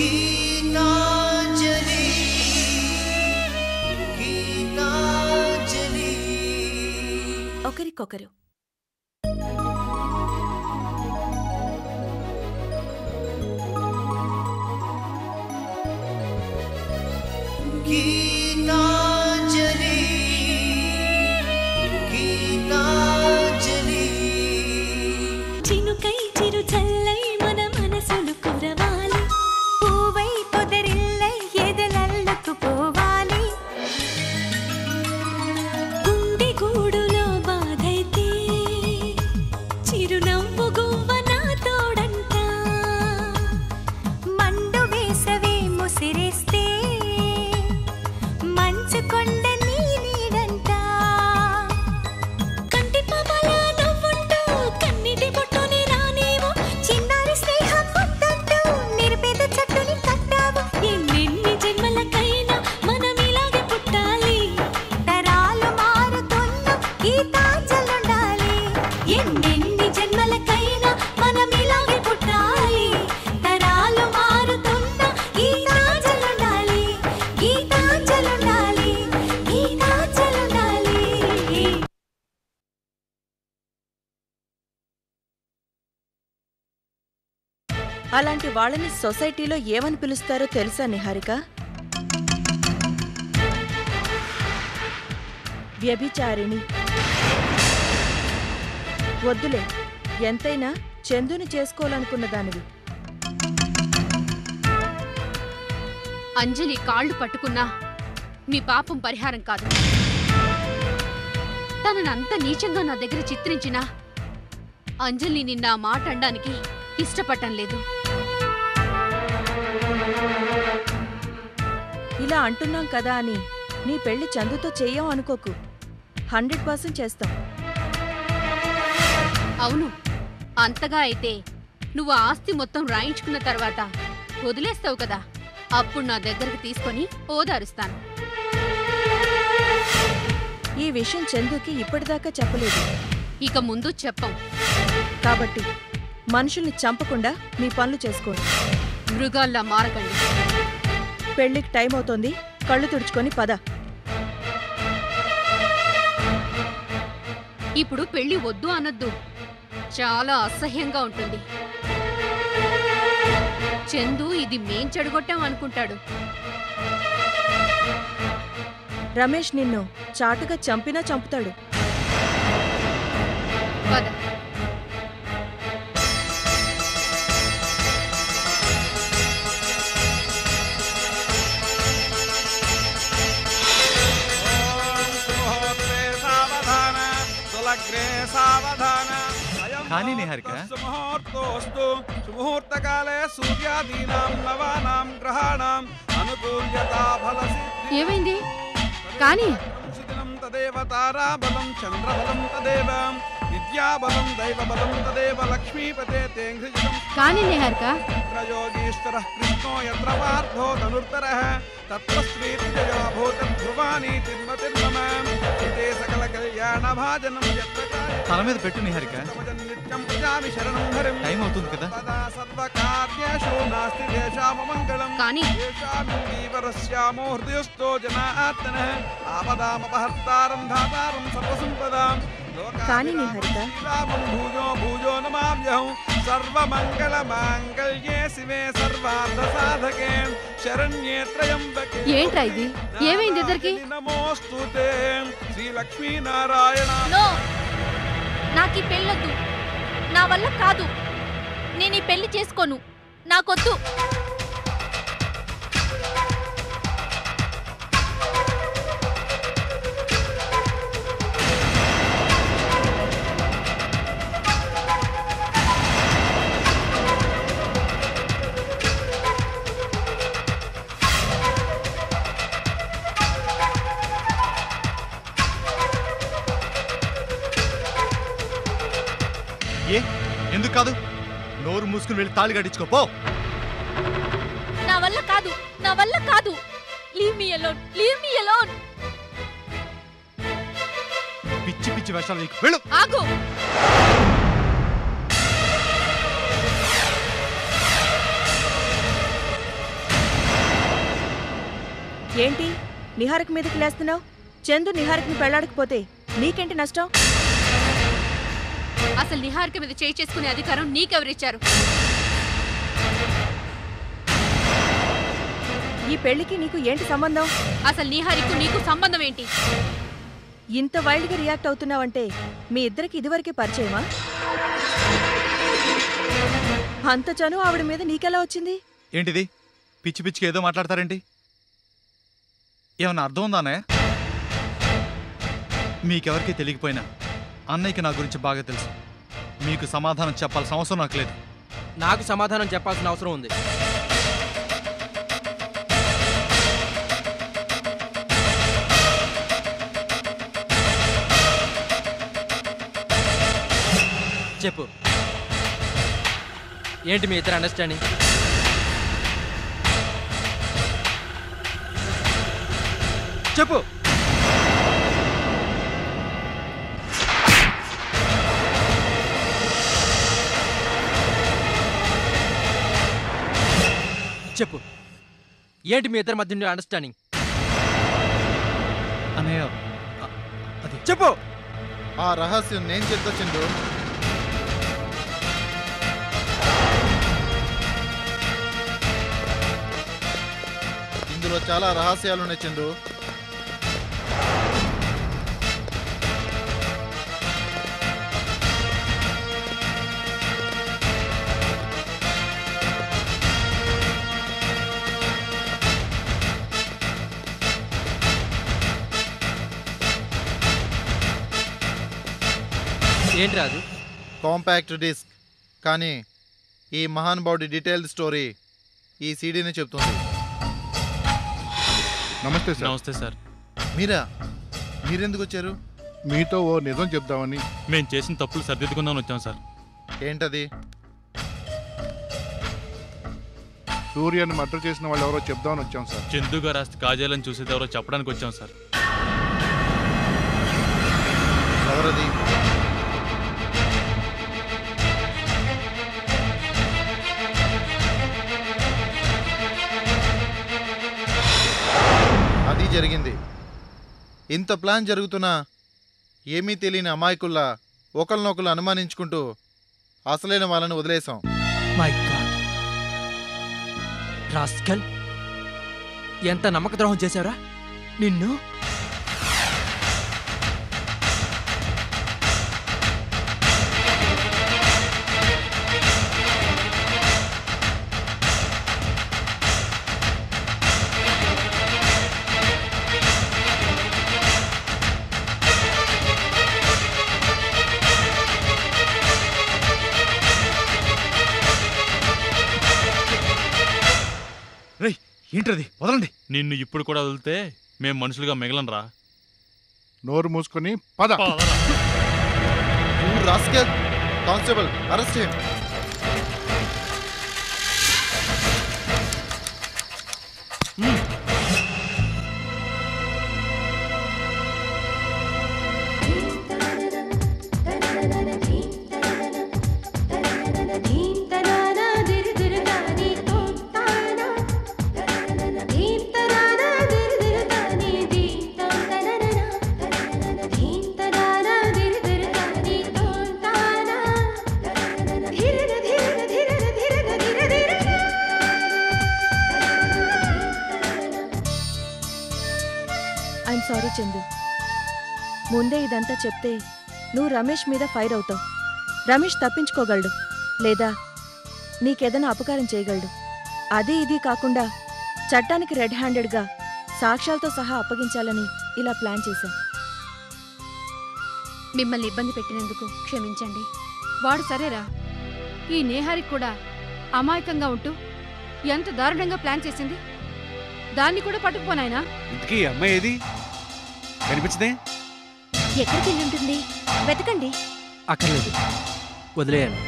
గీతాంజలి గీతాంజలి ఒకరికొకరు గీతాంజలి గీతాంజలి చినుకై చిరు చల్లై మన మనసులు కురవాలి పూవై పొదరిల్లై ఎదలల్లకు పోవాలి గుండె గూడులో బాధైతే చిరునవ్వు గువ్వ నా తోడంట మండు వేసవే ముసిరేస్తే మంచు కొండ నీ నీడంట కంటి పాపలా నవ్వుంటూ కన్నిటి బొట్టుని రానేమో చిన్నారి స్నేహం ముద్దంటూ నిరుపేద చెట్టుని కట్టావు ఎన్నెన్ని జన్మలకైనా మనం ఇలాగే పుట్టాలి తరాలు మారుతున్న గీతాంజలుండాలి ఎన్నెన్ని జన్మలకైనా మనం ఇలాగే పుట్టాలి తరాలు మారుతున్న గీతాంజలుండాలి గీతాంజలుండాలి గీతాంజలుండాలి. అలాంటి వాళ్ళని సొసైటీలో ఏమని పిలుస్తారో తెలుసా నిహారిక? వ్యభిచారిణి. వద్దులే, ఎంతైనా చందుని చేసుకోవాలనుకున్న దానివి. అంజలి కాళ్ళు పట్టుకున్నా మీ పాపం పరిహారం కాదు. తననంత నీచంగా నా దగ్గర చిత్రించినా అంజలి నిన్న ఆ మాట అనడానికి ఇష్టపడటం లేదు. ఇలా అంటున్నాం కదా అని నీ పెళ్లి చందుతో చెయ్యం అనుకోకు. 100% చేస్తాం. అవును, అంతగా అయితే నువ్వు ఆస్తి మొత్తం రాయించుకున్న తర్వాత వదిలేస్తావు కదా, అప్పుడు నా దగ్గరకు తీసుకొని ఓదారుస్తాను. ఈ విషయం చందుకి ఇప్పటిదాకా చెప్పలేదు. ఇక ముందు చెప్పం. కాబట్టి మనుషుల్ని చంపకుండా మీ పనులు చేసుకోండి. మృగాల్లా మారకండి. పెళ్లికి టైం అవుతోంది. కళ్ళు తుడుచుకొని పద. ఇప్పుడు పెళ్లి వద్దు అనొద్దు, చాలా అసహ్యంగా ఉంటుంది. చందు ఇది మేం చెడగొట్టాం అనుకుంటాడు. రమేష్ నిన్ను చాటుగా చంపినా చంపుతాడు. పద. కానీ నిహారిక, ముహూర్తకాలే సూర్యాదీనాం నవానాం గ్రహాణాం అనుకూల్యతా ఫలసిద్ధి. ఏమైంది? కానీ తదేవ తారాబలం చంద్రబలం తదేవ విద్యాబలం దైవబలం తదేవ లక్ష్మీపతే తేంఘ్రిజం. కానీ నిహారిక, యోగీశ్వరః కృష్ణో యత్ర పార్థో ధనుర్ధరః తత్ర శ్రీర్జయా భూతధ్రువాని తిర్మతిర్మమ ఇతే సకల కళ్యాణ భాజనం యత్ర తల మీద పెట్టు నిహారిక. నిత్యం ప్రజామి శరణం హరిం. టైం అవుతుంది కదా. తదా సర్వకార్యేషు నాస్తి దేశామమంగళం. కానీ దేశామిందీవరస్యామో హృదయస్థో జనార్దనః ఆపదామపహర్తారం ధాతారం సర్వసంపదాం. కానీ నిహారిక, రామం భూజో భూజో నమామ్యహం సర్వమంగళ మాంగళ్యే శివే సర్వార్థ సాధకే శరణ్యే త్రయంబకే. ఏంట్రా ఇది? ఏమైంది ఇద్దరికి? నమోస్తుతే శ్రీ లక్ష్మీ నారాయణ. నాకీ పెళ్ళొద్దు, నా వల్ల కాదు. నేను ఈ పెళ్లి చేసుకోను, నాకొద్దు. ఎందుకు కాదు? నోరు మూసుకుని వెళ్ళి తాళి కట్టించుకోపో. నా వల్ల కాదు, నా వల్ల కాదు. Leave me alone, leave me alone. పిచ్చి పిచ్చి వేషాలు నీకు. వెళ్ళు. ఆగు. ఏంటి నిహారిక మీదకి లేస్తున్నావు? చందు నిహారికని పెళ్లాడకపోతే నీకేంటి నష్టం? అసలు నిహారిక మీద చేయి చేసుకునే అధికారం నీకెవరిచ్చారు? ఈ పెళ్లికి నీకు ఏంటి సంబంధం? అసలు నిహారికు నీకు సంబంధం ఏంటి? ఇంత వైల్డ్గా రియాక్ట్ అవుతున్నావంటే మీ ఇద్దరికి ఇదివరకే పరిచయమా? అంత చను ఆవిడ మీద నీకెలా వచ్చింది? ఏంటిది పిచ్చి పిచ్చికి ఏదో మాట్లాడతారేంటి? ఏమన్నా అర్థం ఉందానే? మీకెవరికి తెలియకపోయినా అన్నయ్యకి నా గురించి బాగా తెలుసు. మీకు సమాధానం చెప్పాల్సిన అవసరం నాకు లేదు. నాకు సమాధానం చెప్పాల్సిన అవసరం ఉంది. చెప్పు, ఏంటి మీ ఇద్దరు అండర్స్టాండింగ్? చెప్పు. చెప్పు, ఏంటి మీ ఇద్దరి మధ్య ఉండే అండర్స్టాండింగ్? అన్నయ్య అది చెప్పు. ఆ రహస్యం నేను చెప్తా చందు. ఇందులో చాలా రహస్యాలున్నాయి చందు. ఏంటి రాదు? Compact disc. కానీ ఈ మహానుభావుడి డీటెయిల్డ్ స్టోరీ ఈ సీడీని చెప్తుంది. నమస్తే సార్. నమస్తే సార్. మీరెందుకు వచ్చారు? మీతో ఓ నిజం చెప్దామని. మేము చేసిన తప్పులు సరిదిద్దుకుందామని వచ్చాం సార్. ఏంటది? సూర్యాన్ని మర్డర్ చేసిన వాళ్ళు ఎవరో చెప్దామని వచ్చాం సార్. చందు గారు ఆస్తి కాజేయాలని చూసేది ఎవరో చెప్పడానికి వచ్చాం సార్. ఎవరది? అది జరిగింది. ఇంత ప్లాన్ జరుగుతున్నా ఏమీ తెలియని అమాయకుల్లా ఒకరినొకరు అనుమానించుకుంటూ అసలైన వాళ్ళని వదిలేశాం. మై గాడ్, రాస్కల్, ఎంత నమ్మక ద్రోహం చేశారా నిన్ను! రేయ్ ఏంటది? వదలండి. నిన్ను ఇప్పుడు కూడా వదిలితే మేము మనుషులుగా మిగలనరా. నోరు మూసుకొని పద. రాస్కెల్, కానిస్టేబుల్ అరెస్ట్ చేయండి. I'm sorry Chandu. ముందే ఇదంతా చెప్తే నువ్వు రమేష్ మీద ఫైర్ అవుతావు. రమేష్ తప్పించుకోగలడు, లేదా నీకేదైనా అపకారం చేయగలడు. అది ఇది కాకుండా చట్టానికి రెడ్ హ్యాండెడ్గా సాక్ష్యాలతో సహా అప్పగించాలని ఇలా ప్లాన్ చేశాం. మిమ్మల్ని ఇబ్బంది పెట్టినందుకు క్షమించండి. వాడు సరేరా, ఈ నేహారికి కూడా అమాయకంగా ఉంటూ ఎంత దారుణంగా ప్లాన్ చేసింది. దాన్ని కూడా పట్టుకుపోనాయనా. ఇంతకీ అమ్మాయి ఏది కనిపించదే? ఎక్కడికి వెళ్ళి ఉంటుంది? వెతకండి. అక్కర్లేదు, వదిలేయండి.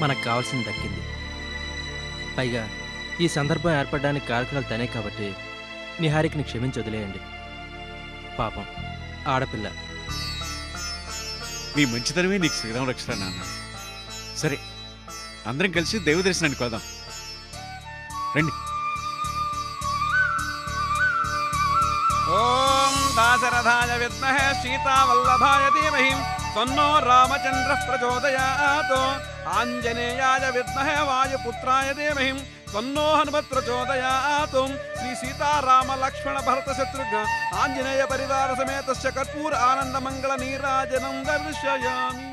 మనకు కావాల్సింది దక్కింది. పైగా ఈ సందర్భం ఏర్పడడానికి కారకురాలు తనే కాబట్టి నిహారికని క్షమించి వదిలేయండి. పాపం ఆడపిల్ల. నీ మంచితనమే నీకు శ్రీరామ రక్షణ నాన్న. సరే, అందరం కలిసి దైవ దర్శనానికి వెళ్దాం రండి. दाशरथाय विद्महे सीतावल्लभाय धीमहि तन्नो रामचन्द्रः प्रचोदयात् आञ्जनेयाय विद्महे वायुपुत्राय धीमहि तन्नो हनुमत् प्रचोदयात् श्री सीताराम लक्ष्मण भरत शत्रुघ्न आञ्जनेय परिवार समेतस्य कर्पूर आनंद मंगल नीराजनं दर्शयामि।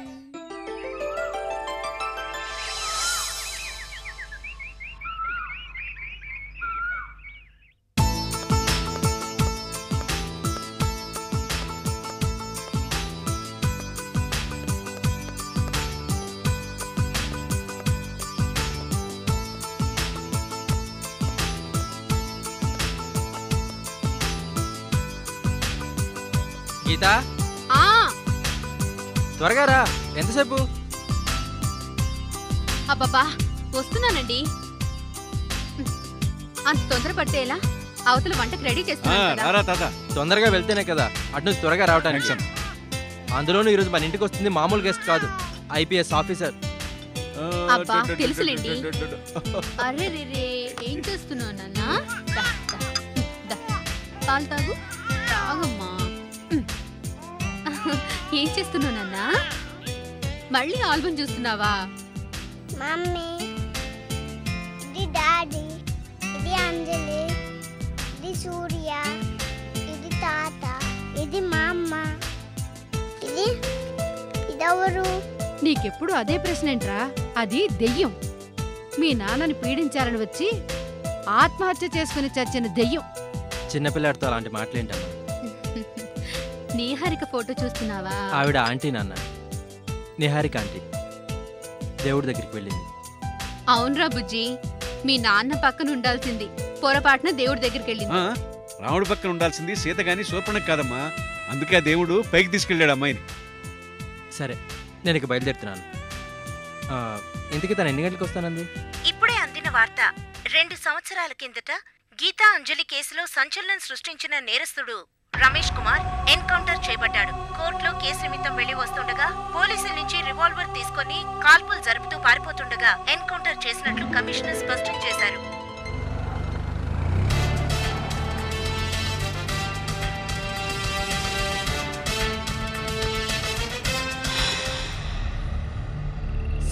గీత త్వరగా రా, ఎంతసేపు? అబ్బబ్బా వస్తున్నానండి. అంత తొందర పట్టేలా అవతల వంటకి రెడీ చేస్తున్నా. తొందరగా వెళ్తేనే కదా అటు నుంచి త్వరగా రావటానికి. అందులోనూ ఈరోజు మన ఇంటికి వస్తుంది మామూలు గెస్ట్ కాదు, ఐపీఎస్ ఆఫీసర్. అబ్బా తెలుసులేండి. అరే రే ఏం చేస్తున్నావు నాన్న? పాలు తాగు, తాగమ్మా. ఏం చేస్తున్నావు నాన్న? మళ్ళీ ఆల్బమ్ చూస్తున్నావా? మమ్మీ, ఇది డాడీ, ఇది అంజలి, ఇది సూర్య, ఇది తాత, ఇది మా అమ్మ, ఇదెవరు? నీకెప్పుడు అదే ప్రశ్నేంట్రా? అది దెయ్యం. మీ నాన్నని పీడించాలని వచ్చి ఆత్మహత్య చేసుకుని చచ్చిన దెయ్యం. చిన్నపిల్లాడితో అలాంటి మాటలేంటమ్మా? నీహారిక ఫోటో చూస్తున్నావా? ఆవిడ ఆంటీ నాన్న, నిహారిక ఆంటీ. దేవుడి దగ్గరికి వెళ్ళింది. అవునరా బుజ్జి, మీ నాన్న పక్కన ఉండాల్సింది పొరపాటున దేవుడి దగ్గరికి వెళ్ళింది. రాముడి పక్కన ఉండాల్సింది సీత గాని శూర్పణఖ కాదమ్మా. అందుకే దేవుడు పైకి తీసుకెళ్ళాడు అమ్మాయిని. సరే, నేను ఇక బయలుదేరుతున్నాను. ఇంతకీ తను ఎన్ని గంటలకు వస్తానంది? ఇప్పుడే అందిన వార్త. 2 సంవత్సరాల కిందట గీతా అంజలి కేసులో సంచలనం సృష్టించిన నేరస్తుడు రమేష్ కుమార్ ఎన్కౌంటర్ చేయబడ్డాడు. కోర్టులో కేసు నిమిత్తం వెళ్లి వస్తుండగా పోలీసుల నుంచి రివాల్వర్ తీసుకుని కాల్పులు జరుపుతూ పారిపోతుండగా ఎన్కౌంటర్ చేసినట్లు కమిషనర్ స్పష్టం చేశారు.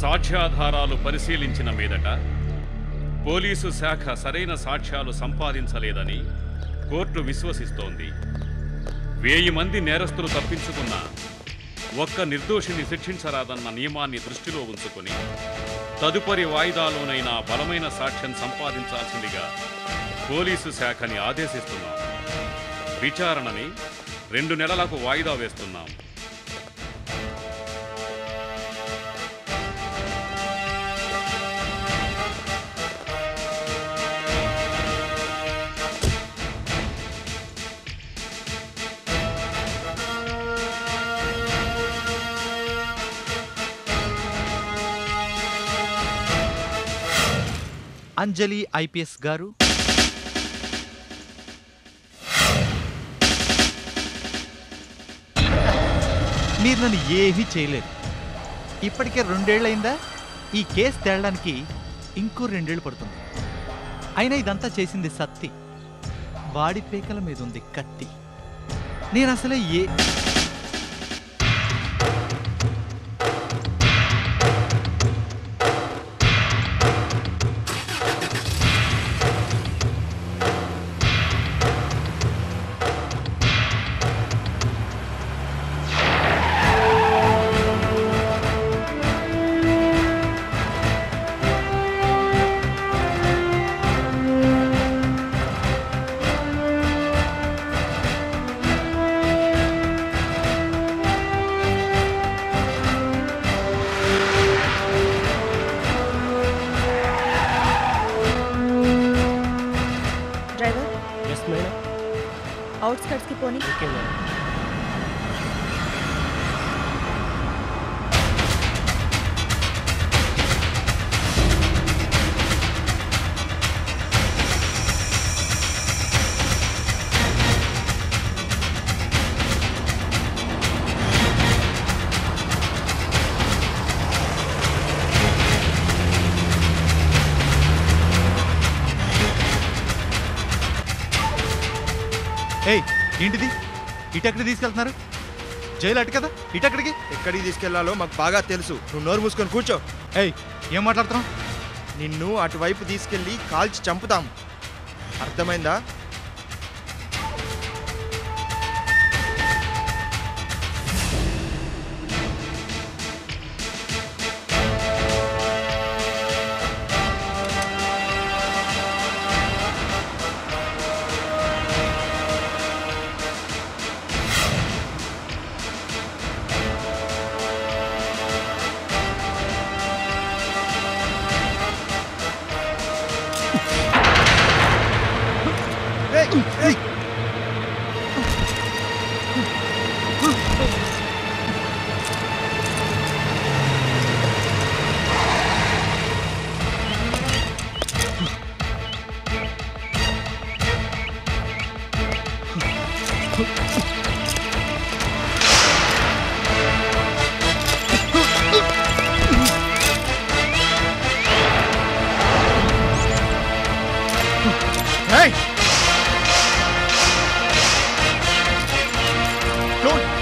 సాక్ష్యాధారాలు పరిశీలించిన మీదట పోలీసు శాఖ సరైన సాక్ష్యాలు సంపాదించలేదని కోర్టు విశ్వసిస్తోంది. 1000 మంది నేరస్తులు తప్పించుకున్న ఒక్క నిర్దోషిని శిక్షించరాదన్న నియమాన్ని దృష్టిలో ఉంచుకొని తదుపరి వాయిదాలోనైనా బలమైన సాక్ష్యం సంపాదించాల్సిందిగా పోలీసు శాఖని ఆదేశిస్తున్నాం. విచారణని 2 నెలలకు వాయిదా వేస్తున్నాం. అంజలి ఐపీఎస్ గారు, మీరు నన్ను ఏమీ చేయలేదు. ఇప్పటికే 2 ఏళ్ళయిందా? ఈ కేసు తేలడానికి ఇంకో 2 ఏళ్ళు పడుతుంది. అయినా ఇదంతా చేసింది సత్తి. వాడి పేకల మీద ఉంది కత్తి. నేను అసలే అవుట్స్కట్స్ కి పోనీ. ఏయ్, ఏంటిది? ఇటెక్కడికి తీసుకెళ్తున్నారు? జైలు అటు కదా, ఇటెక్కడికి? ఎక్కడికి తీసుకెళ్లాలో మాకు బాగా తెలుసు. నువ్వు నోరు మూసుకొని కూర్చో. ఏయ్, ఏం మాట్లాడుతున్నావు? నిన్ను అటువైపు తీసుకెళ్లి కాల్చి చంపుతాం, అర్థమైందా?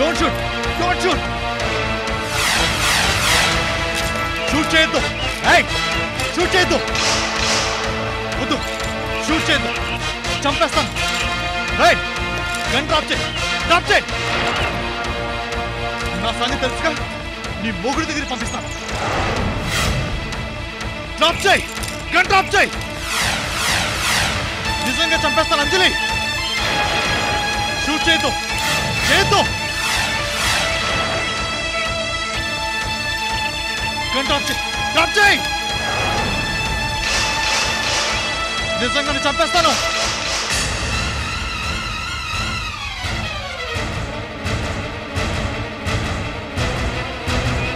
Don't shoot! Don't shoot! Shoot చేయొద్దు! Hey! Shoot చేయొద్దు! వద్దు! Shoot చేయొద్దు! చంపేస్తాను! Hey! గన్ డ్రాప్ చేయి! డ్రాప్ చేయి! నా సంగతి తెలుసుగా, నీ మొగుడి దగ్గరికి పంపిస్తాను. డ్రాప్ చేయి! గన్ డ్రాప్ చేయి! నిజంగా చంపేస్తాను అంజలి! షూట్ చేయొద్దు! చేయొద్దు! డ్రాప్ చేయి! నిజంగా చంపేస్తాను!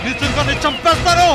నిజంగా చంపేస్తాను!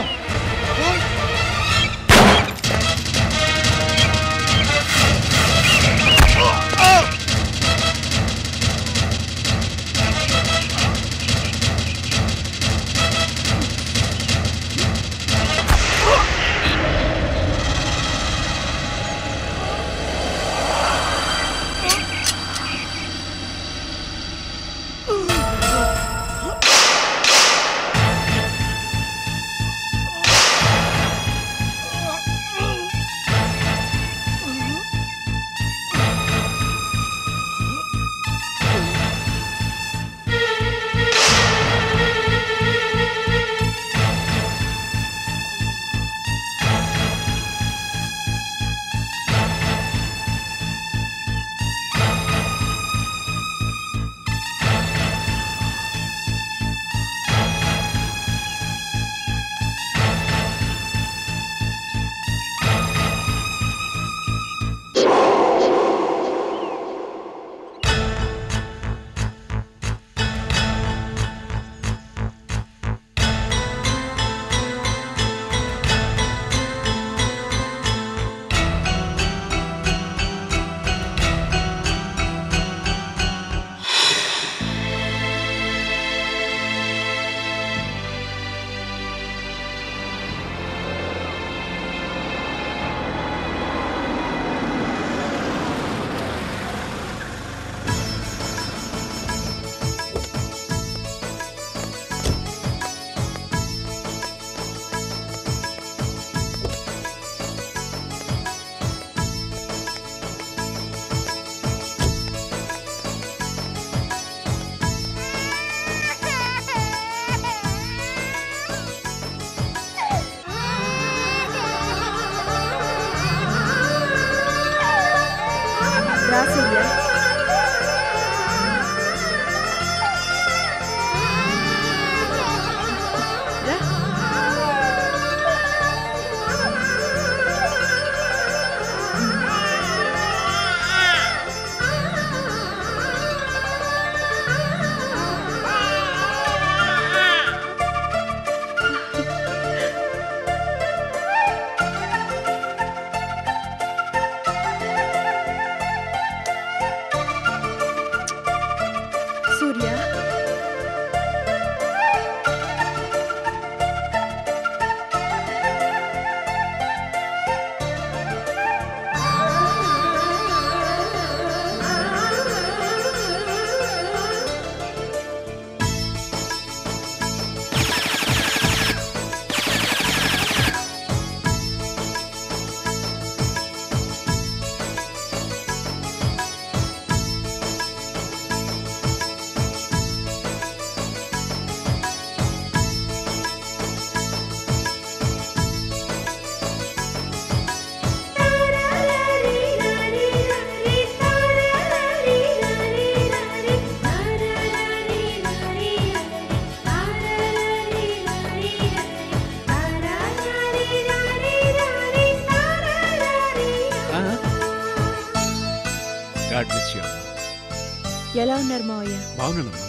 ఎలా ఉన్నారు మావయ్య? బాగున్నానమ్మా.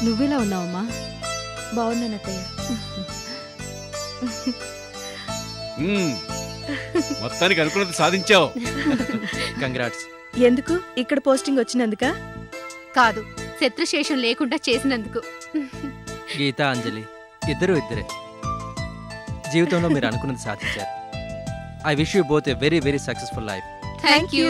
నువ్వెలా ఉన్నావమ్మా? బాగున్నాను అత్తయ్య. మొత్తానికి అనుకున్నది సాధించావు. కంగ్రాట్స్. ఎందుకు ఇక్కడ పోస్టింగ్ వచ్చినందుకా? కాదు, శత్రుశేషం లేకుండా చేసినందుకు. గీత, అంజలి ఇద్దరే జీవితంలో మీరు అనుకున్నది సాధించారు. I wish you both a very very successful life. Thank you.